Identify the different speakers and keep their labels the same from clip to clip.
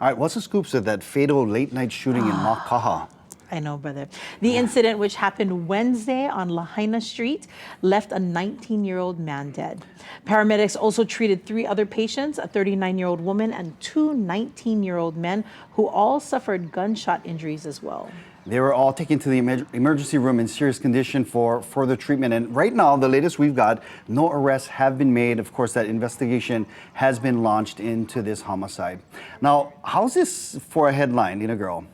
Speaker 1: All right, what's the scoops of that fatal late-night shooting in Makaha?
Speaker 2: I know, brother. The incident, which happened Wednesday on Lahaina Street, left a 19-year-old man dead. Paramedics also treated 3 other patients, a 39-year-old woman and 2 19-year-old men, who all suffered gunshot injuries as well.
Speaker 1: They were all taken to the emergency room in serious condition for further treatment. And right now, the latest we've got, no arrests have been made. Of course, that investigation has been launched into this homicide. Now, how's this for a headline, Lina girl?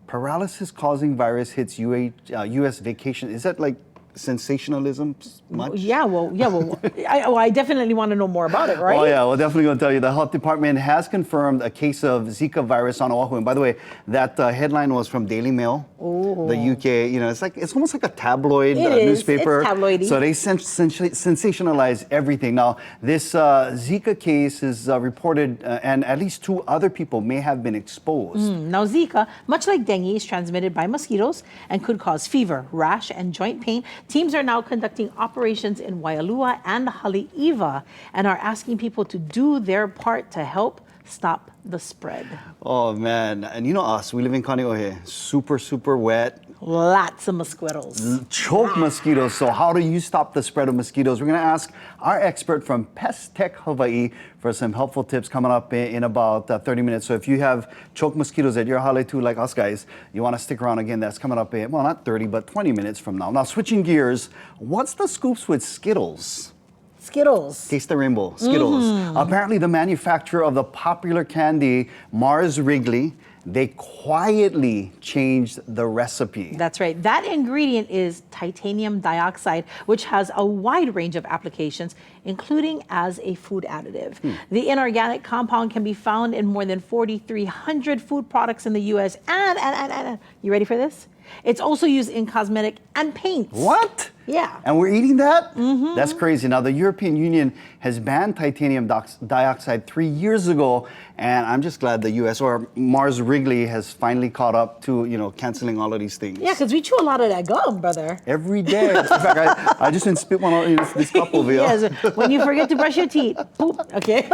Speaker 1: Paralysis causing virus hits U.S. vacation. Is that like sensationalism much?
Speaker 2: I definitely want to know more about it, right?
Speaker 1: Oh yeah, we're definitely going to tell you. The health department has confirmed a case of Zika virus on Oahu. And by the way, that headline was from Daily Mail, the UK. You know, it's almost like a tabloid newspaper.
Speaker 2: It's tabloidy.
Speaker 1: So they sensationalize everything. Now, this Zika case is reported, and at least 2 other people may have been exposed.
Speaker 2: Now, Zika, much like dengue, is transmitted by mosquitoes and could cause fever, rash, and joint pain. Teams are now conducting operations in Waialua and Haleiwa and are asking people to do their part to help stop the spread.
Speaker 1: Oh man, and you know us, we live in Kaneohe, super wet.
Speaker 2: Lots of mosquitoes.
Speaker 1: Choke mosquitoes. So how do you stop the spread of mosquitoes? We're going to ask our expert from Pest Tech Hawaii for some helpful tips coming up in about 30 minutes. So if you have choke mosquitoes at your hale too, like us guys, you want to stick around again. That's coming up in, well, not 30, but 20 minutes from now. Now, switching gears, what's the scoops with Skittles?
Speaker 2: Skittles.
Speaker 1: Taste the rainbow, Skittles. Apparently the manufacturer of the popular candy, Mars Wrigley, they quietly changed the recipe.
Speaker 2: That's right. That ingredient is titanium dioxide, which has a wide range of applications, including as a food additive. The inorganic compound can be found in more than 4,300 food products in the U.S. And you ready for this? It's also used in cosmetic and paints.
Speaker 1: What?
Speaker 2: Yeah.
Speaker 1: And we're eating that? That's crazy. Now, the European Union has banned titanium dioxide 3 years ago, and I'm just glad the U.S. or Mars Wrigley has finally caught up to, you know, canceling all of these things.
Speaker 2: Yeah, because we chew a lot of that gum, brother.
Speaker 1: Every day. In fact, I just didn't spit one out in this cup over here.
Speaker 2: Yes, when you forget to brush your teeth. Poop. Okay.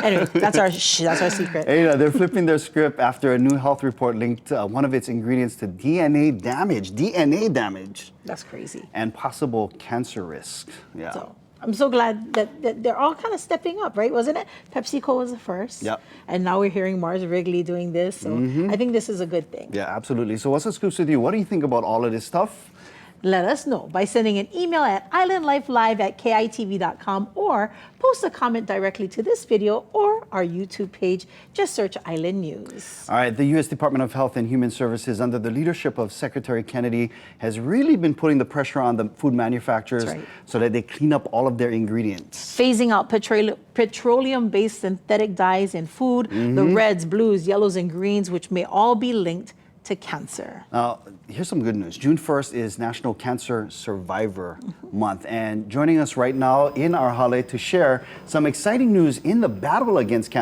Speaker 2: Anyway, that's our secret.
Speaker 1: Hey, they're flipping their script after a new health report linked one of its ingredients to DNA damage.
Speaker 2: That's crazy.
Speaker 1: And possible cancer risk. Yeah.
Speaker 2: So I'm so glad that they're all kind of stepping up, right? Wasn't it? PepsiCo was the first.
Speaker 1: Yep.
Speaker 2: And now we're hearing Mars Wrigley doing this. So I think this is a good thing.
Speaker 1: Yeah, absolutely. So what's the scoops with you? What do you think about all of this stuff?
Speaker 2: Let us know by sending an email at islandlifelive@kitv.com or post a comment directly to this video or our YouTube page. Just search Island News.
Speaker 1: All right, the U.S. Department of Health and Human Services, under the leadership of Secretary Kennedy, has really been putting the pressure on the food manufacturers so that they clean up all of their ingredients.
Speaker 2: Phasing out petroleum-based synthetic dyes in food, the reds, blues, yellows, and greens, which may all be linked to cancer.
Speaker 1: Now, here's some good news. June 1st is National Cancer Survivor Month. And joining us right now in our hale to share some exciting news in the battle against cancer